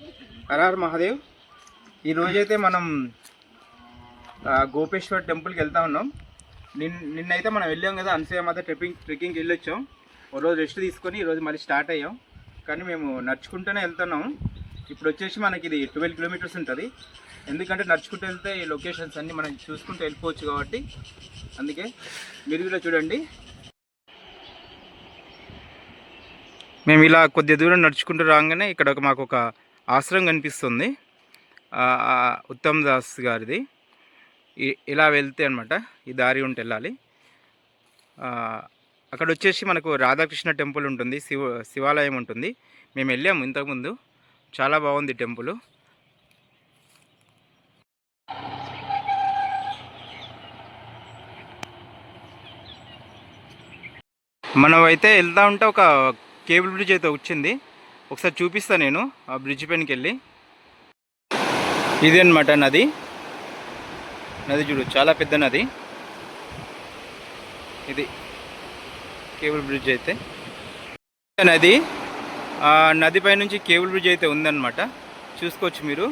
హర her Mahadev. ఈరోజైతే మనం గోపేశ్వర్ టెంపుల్కి వెళ్తా ఉన్నాం. నిన్నైతే మనం వెళ్ళాం కదా, అనసూయ మాత ట్రెక్కింగ్కి వెళ్ళొచ్చాం. ఒక రోజు రెస్ట్ తీసుకొని ఈరోజు మళ్ళీ స్టార్ట్ అయ్యాం. కానీ మేము నడుచుకుంటూనే వెళ్తున్నాం. ఇప్పుడు వచ్చేసి మనకి ఇది 12 కిలోమీటర్స్ ఉంటుంది. ఎందుకంటే నడుచుకుంటూ వెళ్తే ఈ లొకేషన్స్ అన్నీ మనం చూసుకుంటూ వెళ్ళిపోవచ్చు కాబట్టి, అందుకే మీరు కూడా చూడండి. మేము ఇలా కొద్ది దూరం నడుచుకుంటూ రాగానే ఇక్కడ మాకు ఒక ఆశ్రమం కనిపిస్తుంది, ఉత్తమ్ దాస్ గారిది. ఇలా వెళ్తే అనమాట ఈ దారి ఉంటే వెళ్ళాలి. అక్కడ వచ్చేసి మనకు రాధాకృష్ణ టెంపుల్ ఉంటుంది, శివాలయం ఉంటుంది. మేము వెళ్ళాము ఇంతకుముందు, చాలా బాగుంది టెంపుల్. మనం అయితే వెళ్తా ఉంటే ఒక కేబుల్ బ్రిడ్జ్ అయితే వచ్చింది, ఒకసారి చూపిస్తాను నేను ఆ బ్రిడ్జ్ పైనకి వెళ్ళి. ఇది అనమాట నది చూడు, చాలా పెద్ద నది. ఇది కేబుల్ బ్రిడ్జ్ అయితే నది. ఆ నది పై నుంచి కేబుల్ బ్రిడ్జ్ అయితే ఉందన్నమాట, చూసుకోవచ్చు మీరు.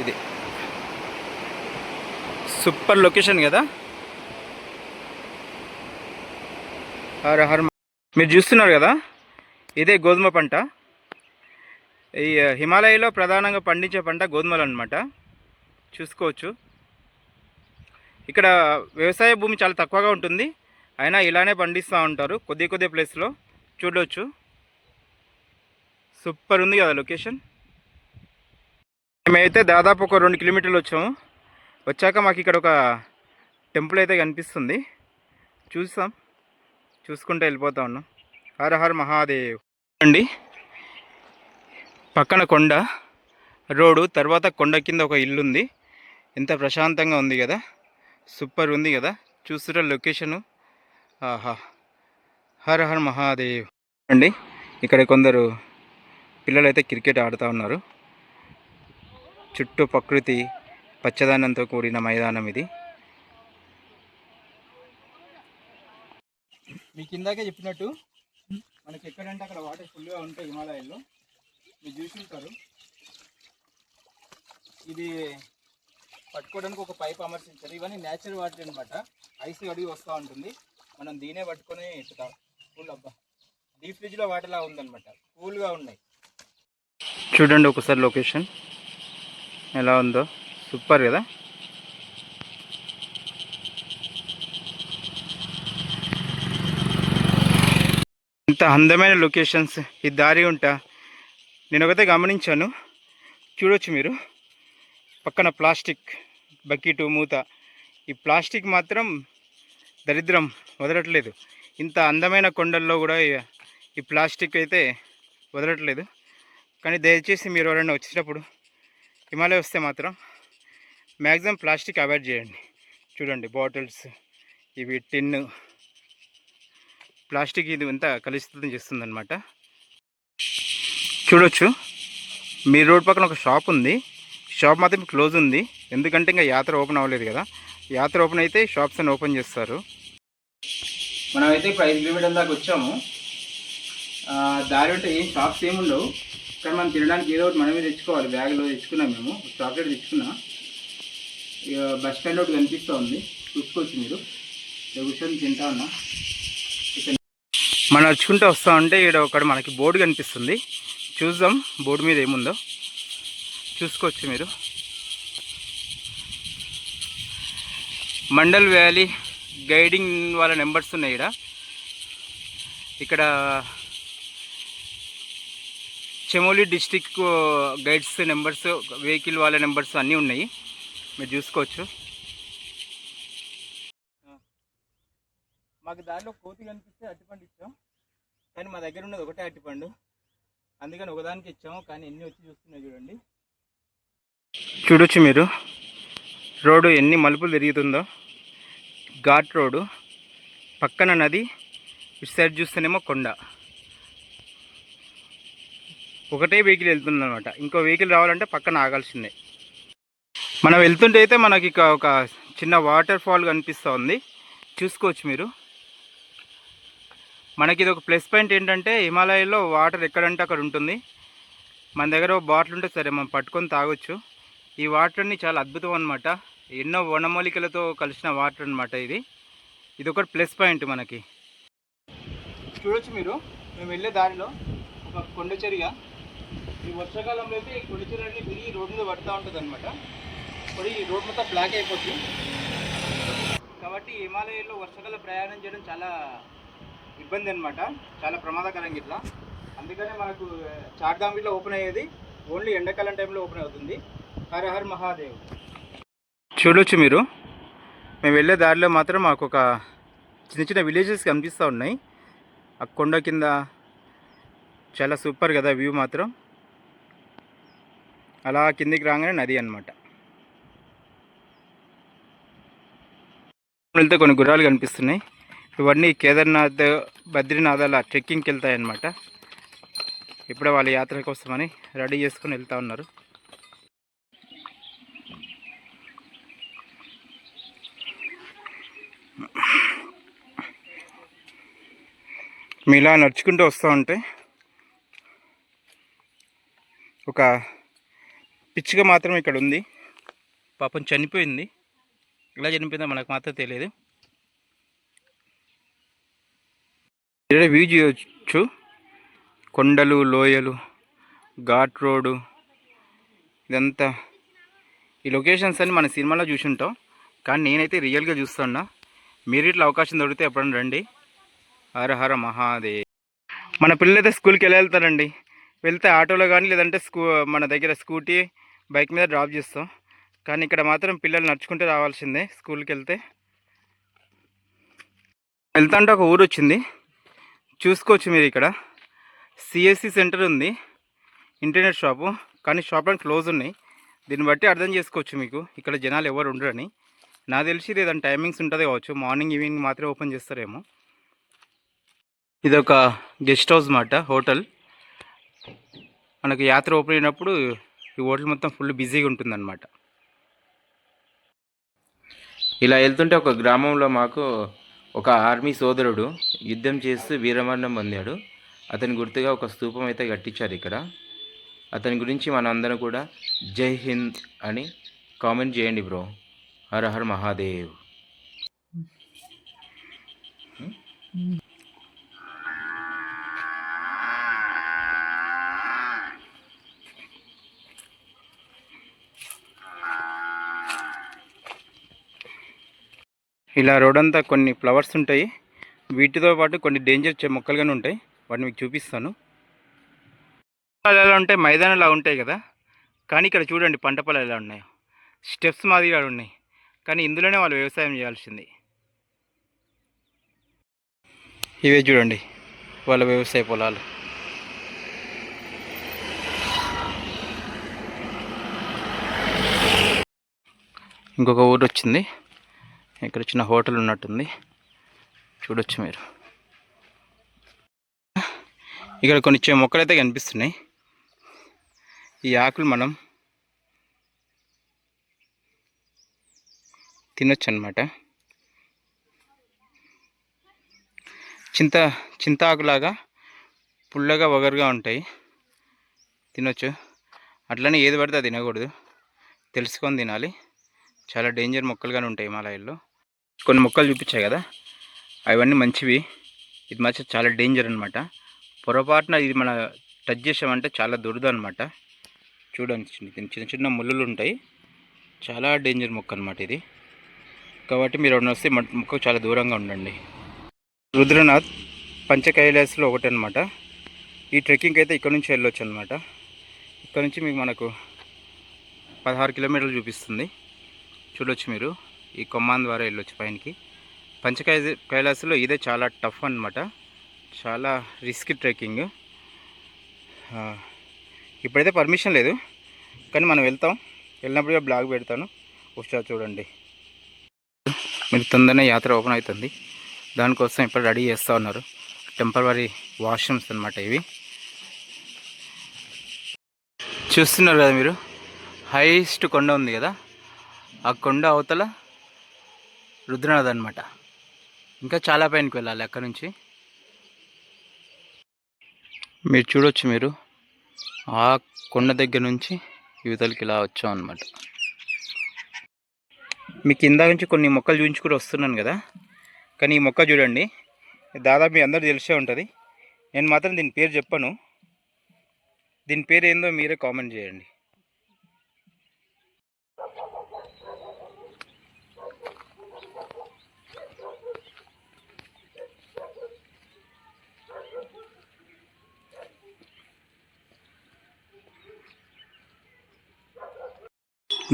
ఇది సూపర్ లొకేషన్ కదా. Her her. మీరు చూస్తున్నారు కదా, ఇదే గోధుమ పంట. ఈ హిమాలయలో ప్రధానంగా పండించే పంట గోధుమలు అన్నమాట, చూసుకోవచ్చు. ఇక్కడ వ్యవసాయ భూమి చాలా తక్కువగా ఉంటుంది, అయినా ఇలానే పండిస్తూ ఉంటారు కొద్ది ప్లేస్లో. చూడవచ్చు, సూపర్ ఉంది కదా లొకేషన్. మేమైతే దాదాపు ఒక 2 కిలోమీటర్లు వచ్చాము. వచ్చాక మాకు ఇక్కడ ఒక టెంపుల్ అయితే కనిపిస్తుంది, చూసుకుంటూ వెళ్ళిపోతా ఉన్నాం. హర హర్ మహాదేవ్ అండి. పక్కన కొండ, రోడ్డు, తర్వాత కొండ కింద ఒక ఇల్లు ఉంది. ఎంత ప్రశాంతంగా ఉంది కదా, సూపర్ ఉంది కదా. చూస్తున్న లొకేషను, ఆహా. హర హర్ మహాదేవ్ అండి. ఇక్కడ కొందరు పిల్లలు అయితే క్రికెట్ ఆడుతూ ఉన్నారు. చుట్టూ ప్రకృతి పచ్చదనంతో కూడిన మైదానం ఇది. మీకు ఇందాకే చెప్పినట్టు మనకి ఎక్కడంటే అక్కడ వాటర్ ఫుల్గా ఉంటాయి హిమాలయాల్లో, మీరు చూసుకుంటారు. ఇది పట్టుకోవడానికి ఒక పైప్ అమర్చించారు. ఇవన్నీ న్యాచురల్ వాటర్ అనమాట, ఐస్ అడిగి వస్తూ ఉంటుంది. మనం దీనే పట్టుకొని కూల్. అబ్బా, డీప్ ఫ్రిడ్జ్లో వాటర్లా ఉందన్నమాట, కూల్గా ఉన్నాయి. చూడండి ఒకసారి లొకేషన్ ఎలా ఉందో, సూపర్ కదా. ఇంత అందమైన లొకేషన్స్ ఈ దారి ఉంటా నేను ఒకటే గమనించాను. చూడొచ్చు మీరు, పక్కన ప్లాస్టిక్ బకెట్ మూత. ఈ ప్లాస్టిక్ మాత్రం దరిద్రం వదలట్లేదు. ఇంత అందమైన కొండల్లో కూడా ఈ ప్లాస్టిక్ అయితే వదలట్లేదు. కానీ దయచేసి మీరు ఎవరైనా వచ్చేటప్పుడు హిమాలయ వస్తే మాత్రం మ్యాక్సిమం ప్లాస్టిక్ అవాయిడ్ చేయండి. చూడండి బాటిల్స్, ఇవి టిన్ను, ప్లాస్టిక్ ఇది అంతా కలుషితం చేస్తుందన్నమాట. చూడొచ్చు, మీ రోడ్ పక్కన ఒక షాప్ ఉంది. షాప్ మాత్రం క్లోజ్ ఉంది, ఎందుకంటే ఇంకా యాత్ర ఓపెన్ అవ్వలేదు కదా. యాత్ర ఓపెన్ అయితే షాప్స్ అని ఓపెన్ చేస్తారు. మనమైతే ఇప్పుడు 5 కిలోమీటర్ల దాకా వచ్చాము. దారి అంటే ఏం షాప్స్ ఏమి ఉండవు, కానీ మనం తినడానికి ఏదో ఒకటి మనమే తెచ్చుకోవాలి. బ్యాగ్లో తెచ్చుకున్నాం, మేము చాక్లెట్ తెచ్చుకున్నా. ఇక బస్ స్టాండ్ ఒకటి కనిపిస్తూ ఉంది, చూసుకోవచ్చు మీరు. కూర్చొని తింటా ఉన్నా. మనం నడుచుకుంటూ వస్తూ ఉంటే ఇక్కడ ఒకటి మనకి బోర్డు కనిపిస్తుంది, చూద్దాం బోర్డు మీద ఏముందో. చూసుకోవచ్చు మీరు, మండల్ వ్యాలీ గైడింగ్ వాళ్ళ నెంబర్స్ ఉన్నాయి ఇక్కడ. Chamoli district guides numbers, vehicle వాళ్ళ నెంబర్స్ అన్నీ ఉన్నాయి, మీరు చూసుకోవచ్చు. మాకు దారిలో కోతి కనిపిస్తే అరటిపండు ఇచ్చాం, కానీ మా దగ్గర ఉన్నది ఒకటే అరటిపండు, అందుకని ఒకదానికి ఇచ్చాము. కానీ ఎన్ని వచ్చి చూస్తున్నాయి చూడండి. చూడొచ్చు మీరు, రోడ్డు ఎన్ని మలుపులు తిరుగుతుందో. ఘాట్ రోడ్డు, పక్కన నది, ఇటు సైడ్ చూస్తేనేమో కొండ. ఒకటే వెహికల్ వెళ్తుంది అనమాట, ఇంకో వెహికల్ రావాలంటే పక్కన ఆగాల్సిందే. మనం వెళ్తుంటే అయితే మనకి ఒక చిన్న వాటర్ ఫాల్ కనిపిస్తూ ఉంది, చూసుకోవచ్చు మీరు. మనకి ఇది ఒక ప్లస్ పాయింట్ ఏంటంటే హిమాలయాల్లో వాటర్ ఎక్కడంటే అక్కడ ఉంటుంది. మన దగ్గర బాటిల్ ఉంటే సరే మనం పట్టుకొని తాగొచ్చు. ఈ వాటర్ అన్ని చాలా అద్భుతం అనమాట. ఎన్నో వనమూలికలతో కలిసిన వాటర్ అనమాట ఇది ఒకటి ప్లస్ పాయింట్ మనకి. చూడొచ్చు మీరు, మేము వెళ్ళే దారిలో ఒక కొండ చర్య. ఈ వర్షాకాలంలో అయితే ఈ కొండ చర్య అనేది విరిగి రోడ్డు మీద పడుతూ ఉంటుంది అనమాట. ఇప్పుడు ఈ రోడ్ మొత్తం బ్లాక్ అయిపోతుంది. కాబట్టి హిమాలయాల్లో వర్షాకాలం ప్రయాణం చేయడం చాలా ఇబ్బంది అనమాట, చాలా ప్రమాదకరం ఇట్లా. అందుకనే మనకు చార్ధామ్ ఇట్లా ఓపెన్ అయ్యేది ఓన్లీ ఎండాకాలం టైంలో ఓపెన్ అవుతుంది. హర హర్ మహాదేవ్. చూడొచ్చు మీరు, మేము వెళ్ళే దారిలో మాత్రం మాకు ఒక చిన్న చిన్న విలేజెస్ కనిపిస్తూ ఉన్నాయి. ఆ కొండ కింద చాలా సూపర్ కదా వ్యూ మాత్రం. అలా కిందికి రాగానే నది అనమాట. వెళ్తే కొన్ని గుర్రాలు కనిపిస్తున్నాయి. ఇవన్నీ కేదార్నాథ్, బద్రీనాథాల ట్రెక్కింగ్కి వెళ్తాయన్నమాట. ఇప్పుడే వాళ్ళ యాత్ర కోసమని రెడీ చేసుకొని వెళ్తూ ఉన్నారు. మీలా నడుచుకుంటూ వస్తూ ఉంటే ఒక పిచ్చిగా మాత్రం ఇక్కడ ఉంది. పాపం చనిపోయింది. ఎలా చనిపోయిందో మనకు మాత్రం తెలియదు. ఇక్కడ వ్యూ చేయొచ్చు, కొండలు, లోయలు, ఘాట్ రోడ్డు, ఇదంతా. ఈ లొకేషన్స్ అన్ని మన సినిమాలో చూసి ఉంటాం, కానీ నేనైతే రియల్గా చూస్తున్నా. మీరు ఇట్లా అవకాశం దొరికితే ఎప్పుడన్నా రండి. హర హర మహాదేవ్. మన పిల్లలైతే స్కూల్కి వెళ్తారండి. వెళ్తే ఆటోలో కానీ లేదంటే మన దగ్గర స్కూటీ, బైక్ మీద డ్రాప్ చేస్తాం. కానీ ఇక్కడ మాత్రం పిల్లలు నడుచుకుంటూ రావాల్సిందే స్కూల్కి వెళ్తే. వెళ్తాంటే ఒక ఊరు వచ్చింది, చూసుకోవచ్చు మీరు. ఇక్కడ సిఎస్సి సెంటర్ ఉంది, ఇంటర్నెట్ షాపు, కానీ షాప్లను క్లోజ్ ఉన్నాయి. దీన్ని బట్టి అర్థం చేసుకోవచ్చు మీకు ఇక్కడ జనాలు ఎవరు ఉండరని. నాకు తెలిసి ఏదైనా టైమింగ్స్ ఉంటుంది కావచ్చు, మార్నింగ్ ఈవినింగ్ మాత్రమే ఓపెన్ చేస్తారేమో. ఇది ఒక గెస్ట్ హౌస్ మాట, హోటల్. మనకు యాత్ర ఓపెన్ అయినప్పుడు ఈ హోటల్ మొత్తం ఫుల్ బిజీగా ఉంటుందన్నమాట. ఇలా వెళ్తుంటే ఒక గ్రామంలో మాకు ఒక ఆర్మీ సోదరుడు యుద్ధం చేస్తూ వీరమరణం పొందాడు. అతని గుర్తుగా ఒక స్తూపం అయితే కట్టించారు ఇక్కడ. అతని గురించి మన అందరం కూడా జై హింద్ అని కామెంట్ చేయండి బ్రో. హర హర్ మహాదేవ్. ఇలా రోడ్ అంతా కొన్ని ఫ్లవర్స్ ఉంటాయి, వీటితో పాటు కొన్ని డేంజర్ మొక్కలుగానే ఉంటాయి. వాటిని మీకు చూపిస్తాను. ఎలా ఉంటాయి, మైదానంలా ఉంటాయి కదా, కానీ ఇక్కడ చూడండి పంట పొలాలు ఎలా ఉన్నాయో. స్టెప్స్ మాదిరిగా ఉన్నాయి, కానీ ఇందులోనే వాళ్ళు వ్యవసాయం చేయాల్సింది. ఇవే చూడండి వాళ్ళ వ్యవసాయ పొలాలు. ఇంకొక ఊరు వచ్చింది, ఇక్కడ చిన్న హోటల్ ఉన్నట్టుంది, చూడొచ్చు మీరు. ఇక్కడ కొన్ని మొక్కలు అయితే కనిపిస్తున్నాయి. ఈ ఆకులు మనం తినొచ్చు అన్నమాట. చింత ఆకులాగా పుల్లగా వగరుగా ఉంటాయి, తినొచ్చు. అట్లనే ఏది పడితే అది తినకూడదు, తెలుసుకొని తినాలి. చాలా డేంజర్ మొక్కలుగానే ఉంటాయి హిమాలయాల్లో. కొన్ని మొక్కలు చూపించాయి కదా, అవన్నీ మంచివి. ఇది మాత్రం చాలా డేంజర్ అనమాట. పొరపాటున ఇది మన టచ్ చేసామంటే చాలా దురద అనమాట. చూడండి, చిన్న చిన్న ముళ్ళులు ఉంటాయి. చాలా డేంజర్ మొక్క అనమాట ఇది. కాబట్టి మీరు ఎవరైనా వస్తే మొక్కకు చాలా దూరంగా ఉండండి. రుద్రనాథ్ పంచకైలాస్లో ఒకటి అనమాట. ఈ ట్రెక్కింగ్ అయితే ఇక్కడ నుంచి వెళ్ళొచ్చు అనమాట. ఇక్కడ నుంచి మీకు మనకు 16 కిలోమీటర్లు చూపిస్తుంది. చూడొచ్చు మీరు, ఈ కొమ్మాన్ ద్వారా వెళ్ళొచ్చు పైనకి. కైలాస్లో ఇదే చాలా టఫ్ అనమాట, చాలా రిస్క్ ట్రెక్కింగ్. ఇప్పుడైతే పర్మిషన్ లేదు, కానీ మనం వెళ్ళినప్పుడు బ్లాగ్ పెడతాను, ఒకసారి చూడండి. మీరు తొందరనే యాత్ర ఓపెన్ అవుతుంది, దానికోసం ఇప్పుడు రెడీ చేస్తూ ఉన్నారు. టెంపరరీ వాష్రూమ్స్ అనమాట ఇవి. చూస్తున్నారు కదా మీరు, హైయెస్ట్ కొండ ఉంది కదా, ఆ కొండ అవతల రుద్రనాథ్ అనమాట. ఇంకా చాలా పైనకి వెళ్ళాలి అక్కడ నుంచి. మీరు చూడొచ్చు, మీరు ఆ కొండ దగ్గర నుంచి యువతలకి ఇలా వచ్చాం అనమాట. మీకు ఇందాక నుంచి కొన్ని మొక్కలు చూపించుకుంటూ వస్తున్నాను కదా, కానీ ఈ మొక్క చూడండి, దాదాపు మీ అందరూ తెలిసే ఉంటుంది. నేను మాత్రం దీని పేరు చెప్పను. దీని పేరు ఏందో మీరే కామెంట్ చేయండి.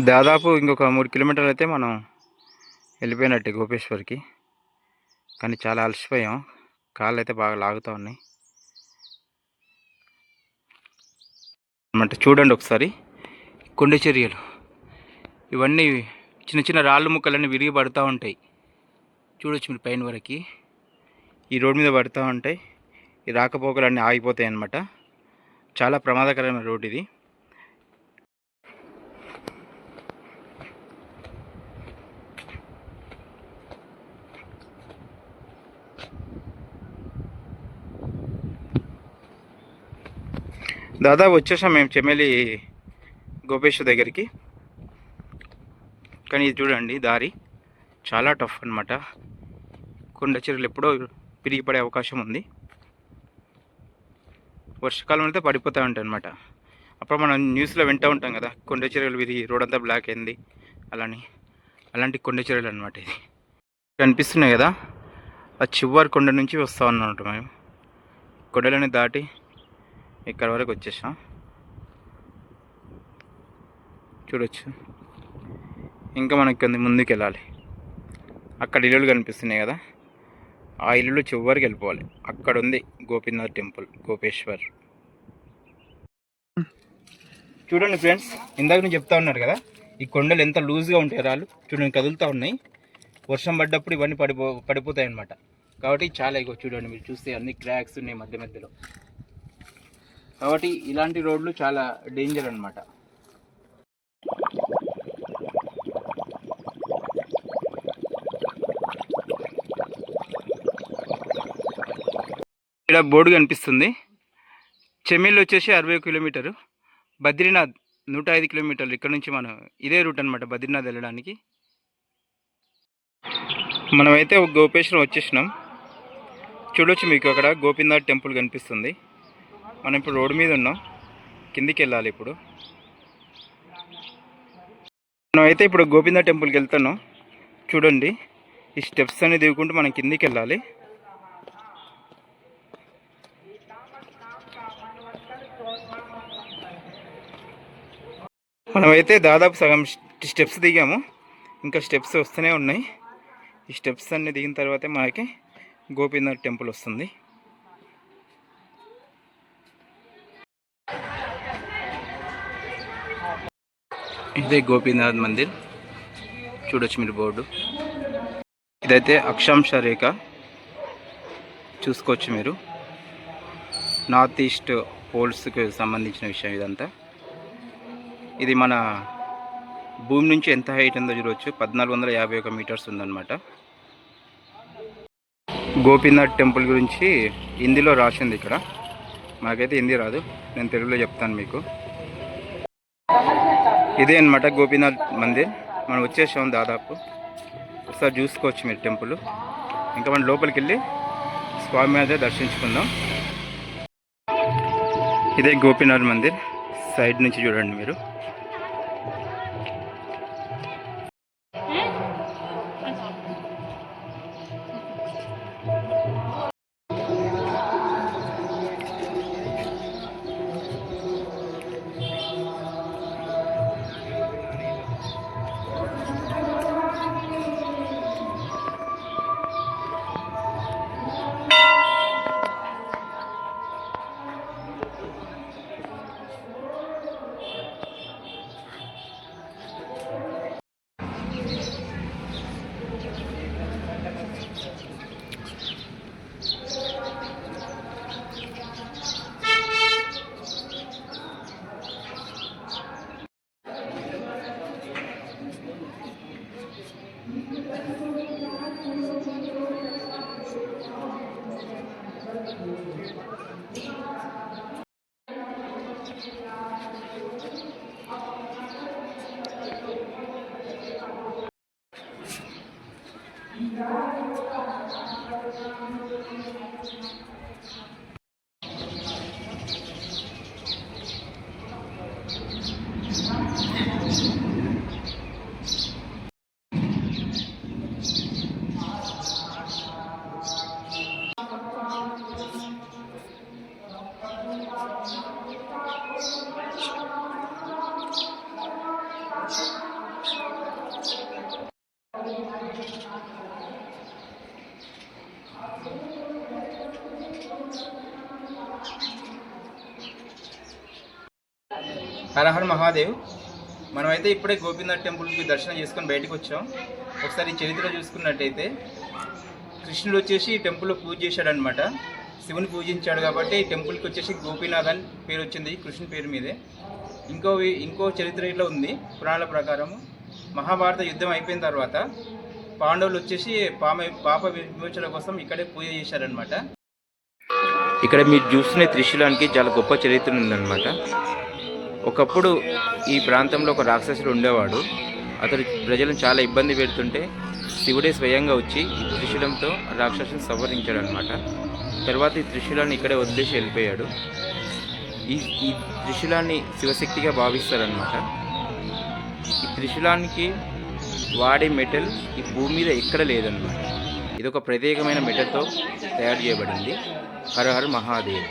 దాదాపు ఇంకొక 3 కిలోమీటర్లు అయితే మనం వెళ్ళిపోయినట్టే గోపేశ్వర్కి. కానీ చాలా అలసిపోయాం, కాళ్ళు అయితే బాగా లాగుతూ ఉన్నాయి అన్నమాట. చూడండి ఒకసారి కొండ చర్యలు, ఇవన్నీ చిన్న చిన్న రాళ్ళు ముక్కలన్నీ విరిగి పడుతూ ఉంటాయి. చూడొచ్చు మీరు పైన వరకు ఈ రోడ్ మీద పడుతూ ఉంటాయి. ఈ రాకపోకలన్నీ ఆగిపోతాయి అన్నమాట. చాలా ప్రమాదకరమైన రోడ్ ఇది. దాదాపు వచ్చేసాం మేము చెమేలి గోపేశ్వర్ దగ్గరికి. కానీ ఇది చూడండి, దారి చాలా టఫ్ అనమాట. కొండ చర్యలు ఎప్పుడో విరిగి పడే అవకాశం ఉంది. వర్షాకాలం అయితే పడిపోతూ ఉంటాయి అనమాట. అప్పుడు మనం న్యూస్లో వింటూ ఉంటాం కదా, కొండ చర్యలు విరిగి రోడ్ అంతా బ్లాక్ అయింది అలాంటి కొండ చర్యలు అనమాట. ఇది కనిపిస్తున్నాయి కదా, ఆ చివరి కొండ నుంచి వస్తూ ఉన్నమాట. మేము కొండలని దాటి ఇక్కడ వరకు వచ్చేసాం. చూడొచ్చు, ఇంకా మనకి కొంత ముందుకు వెళ్ళాలి. అక్కడ ఇల్లులు కనిపిస్తున్నాయి కదా, ఆ ఇల్లు చివరికి వెళ్ళిపోవాలి. అక్కడ ఉంది గోపీనాథ్ టెంపుల్, గోపేశ్వర్. చూడండి ఫ్రెండ్స్, ఇందాక నేను చెప్తా ఉన్నారు కదా, ఈ కొండలు ఎంత లూజ్గా ఉంటాయి, రాళ్ళు చూడండి కదులుతూ ఉన్నాయి. వర్షం పడ్డప్పుడు ఇవన్నీ పడిపోతాయి అన్నమాట. కాబట్టి చాలా ఇగో చూడండి, మీరు చూస్తే అన్ని క్రాక్స్ ఉన్నాయి మధ్య మధ్యలో. కాబట్టి ఇలాంటి రోడ్లు చాలా డేంజర్ అన్నమాట. ఇక్కడ బోర్డు కనిపిస్తుంది. చెమేలి వచ్చేసి 60 కిలోమీటరు, బద్రీనాథ్ 105 కిలోమీటర్లు. ఇక్కడ నుంచి మనం ఇదే రూట్ అనమాట బద్రీనాథ్ వెళ్ళడానికి. మనమైతే గోపేశ్వరం వచ్చేసినాం. చూడొచ్చు మీకు అక్కడ గోపీనాథ్ టెంపుల్ కనిపిస్తుంది. మనం ఇప్పుడు రోడ్డు మీద ఉన్నాం, కిందికి వెళ్ళాలి. ఇప్పుడు మనమైతే ఇప్పుడు గోపీనాథ్ టెంపుల్కి వెళ్తున్నాం. చూడండి, ఈ స్టెప్స్ అన్ని దిగుకుంటూ మనం కిందికి వెళ్ళాలి. మనమైతే దాదాపు సగం స్టెప్స్ దిగాము, ఇంకా స్టెప్స్ వస్తూనే ఉన్నాయి. ఈ స్టెప్స్ అన్ని దిగిన తర్వాతే మనకి గోపీనాథ్ టెంపుల్ వస్తుంది. ఇదే గోపీనాథ్ మందిర్. చూడొచ్చు మీరు బోర్డు. ఇదైతే అక్షాంశ రేఖ చూసుకోవచ్చు మీరు. నార్త్ ఈస్ట్ పోల్స్కి సంబంధించిన విషయం ఇదంతా. ఇది మన భూమి నుంచి ఎంత హైట్ ఉందో చూడవచ్చు, 1451 మీటర్స్ ఉందన్నమాట. గోపీనాథ్ టెంపుల్ గురించి హిందీలో రాసింది ఇక్కడ. మాకైతే హిందీ రాదు, నేను తెలుగులో చెప్తాను మీకు. ఇదే అన్నమాట గోపీనాథ్ మందిర్. మనం వచ్చేసాం దాదాపు. ఒకసారి చూసుకోవచ్చు మీరు టెంపుల్. ఇంకా మనం లోపలికి వెళ్ళి స్వామి అదే దర్శించుకుందాం. ఇదే గోపీనాథ్ మందిర్, సైడ్ నుంచి చూడండి మీరు. హర హర మహాదేవ్. మనమైతే ఇప్పుడే గోపీనాథ్ టెంపుల్కి దర్శనం చేసుకొని బయటకు వచ్చాం. ఒకసారి చరిత్ర చూసుకున్నట్టయితే కృష్ణుడు వచ్చేసి ఈ టెంపుల్లో పూజ చేశాడనమాట. శివుని పూజించాడు కాబట్టి ఈ టెంపుల్కి వచ్చేసి గోపీనాథ్ అని పేరు వచ్చింది, కృష్ణుని పేరు మీదే. ఇంకో చరిత్ర ఇట్లా ఉంది పురాణాల ప్రకారము. మహాభారత యుద్ధం అయిపోయిన తర్వాత పాండవులు వచ్చేసి పాప విమోచన కోసం ఇక్కడే పూజ చేశారనమాట. ఇక్కడ మీరు చూస్తున్న త్రిశూలానికి చాలా గొప్ప చరిత్ర ఉందన్నమాట. ఒకప్పుడు ఈ ప్రాంతంలో ఒక రాక్షసుడు ఉండేవాడు. అతడు ప్రజలను చాలా ఇబ్బంది పెడుతుంటే శివుడే స్వయంగా వచ్చి ఈ త్రిశూలంతో రాక్షసుని సంహరించాడు అనమాట. తర్వాత ఈ త్రిశూలాన్ని ఇక్కడే వదిలేసి వెళ్ళిపోయాడు. ఈ త్రిశూలాన్ని శివశక్తిగా భావిస్తారనమాట. ఈ త్రిశూలానికి వాడే మెటల్ ఈ భూమి మీద ఎక్కడ లేదన్నమాట. ఇది ఒక ప్రత్యేకమైన మెటల్తో తయారు చేయబడింది. హర హర మహాదేవ్.